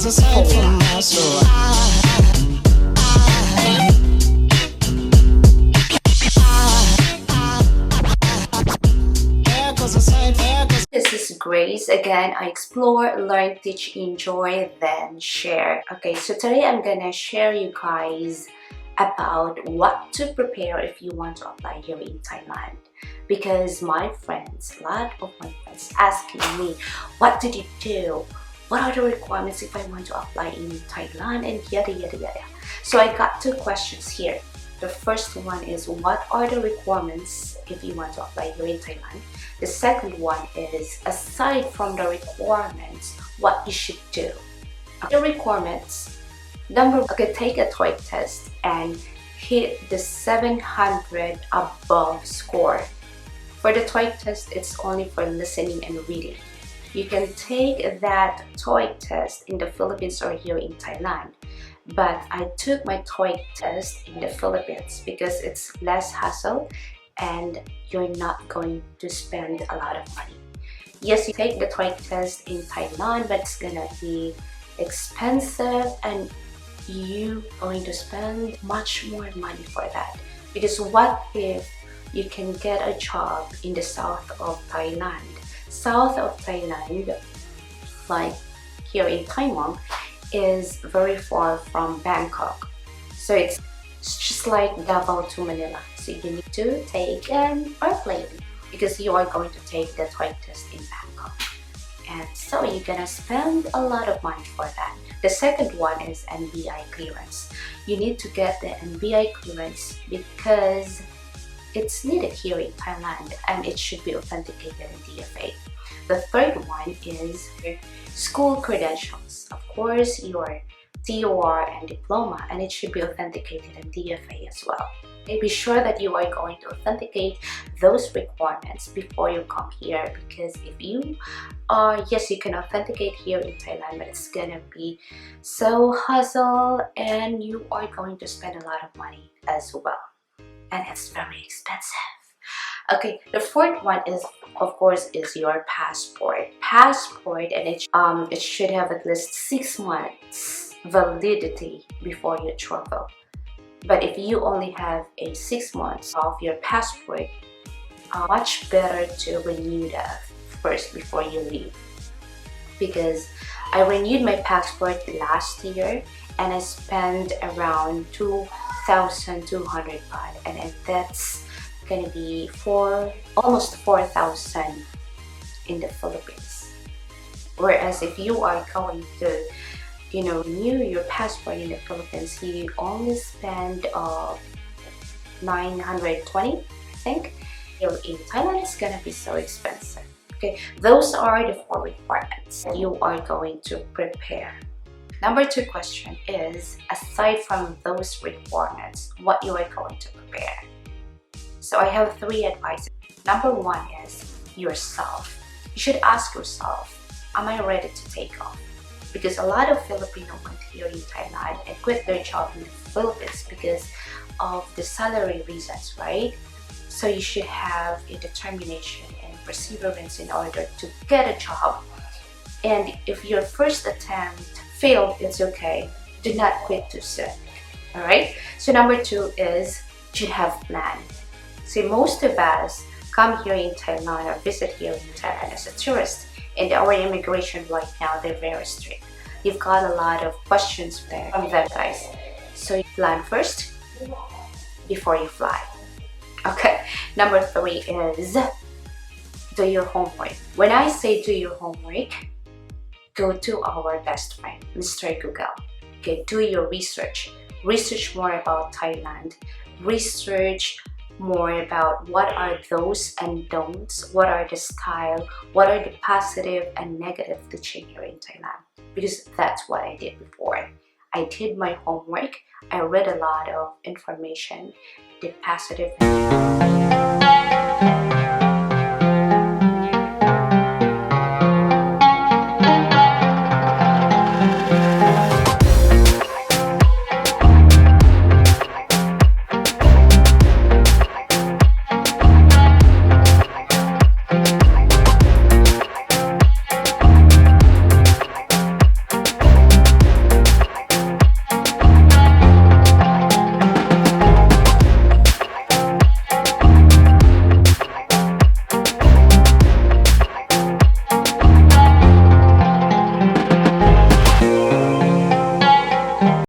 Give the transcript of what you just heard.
This is Grace. Again, I explore, learn, teach, enjoy, then share. Okay, so today I'm gonna share you guys about what to prepare if you want to apply here in Thailand. Because my friends, a lot of my friends asking me, what did you do? What are the requirements if I want to apply in Thailand, and yada yada yada. So I got two questions here. The first one is, what are the requirements if you want to apply here in Thailand? The second one is, aside from the requirements, what you should do. The requirements, take a TOIEC test and hit the 700 above score. For the TOIEC test, it's only for listening and reading. You can take that TOIEC test in the Philippines or here in Thailand. But I took my TOIEC test in the Philippines because it's less hassle and you're not going to spend a lot of money. Yes, you take the TOIEC test in Thailand, but it's gonna be expensive and you're going to spend much more money for that. Because what if you can get a job in the south of Thailand? South of Thailand, like here in Taiwan, is very far from Bangkok. So it's just like Davao to Manila. So you need to take an airplane because you are going to take the TOEIC test in Bangkok. And so you're gonna spend a lot of money for that. The second one is NBI clearance. You need to get the NBI clearance because it's needed here in Thailand and it should be authenticated in DFA. The third one is school credentials. Of course, your TOR and diploma, and it should be authenticated in DFA as well. Okay, be sure that you are going to authenticate those requirements before you come here, because if you are, yes, you can authenticate here in Thailand, but it's gonna be so hassle and you are going to spend a lot of money as well, and it's very expensive. Okay, the fourth one is, of course, is your passport. And it should have at least 6 months validity before you travel. But if you only have a 6 months of your passport, much better to renew that first before you leave. Because I renewed my passport last year and I spent around 2,200 baht, and that's gonna be almost 4,000 in the Philippines. Whereas if you are going to renew your passport in the Philippines, you only spend 920, I think. Here in Thailand, it's gonna be so expensive. Okay, those are the 4 requirements you are going to prepare. Number 2 question is, aside from those requirements, what you are going to prepare. So I have 3 advices. Number 1 is yourself. You should ask yourself, am I ready to take off? Because a lot of Filipino went here in Thailand and quit their job in the Philippines because of the salary reasons, right? So you should have a determination and perseverance in order to get a job. And if your first attempt failed, it's okay. Do not quit too soon. Alright? So number 2 is, you should have a plan. See, most of us come here in Thailand or visit here in Thailand as a tourist, and our immigration right now, they're very strict. You've got a lot of questions there from them, guys. So you plan first before you fly. Okay, number 3 is, do your homework. When I say do your homework, go to our best friend, Mr. Google. Okay, do your research. Research more about Thailand. Research more about what are those and don'ts, what are the style, what are the positive and negative teaching here in Thailand. Because that's what I did before. I did my homework, I read a lot of information, did positive and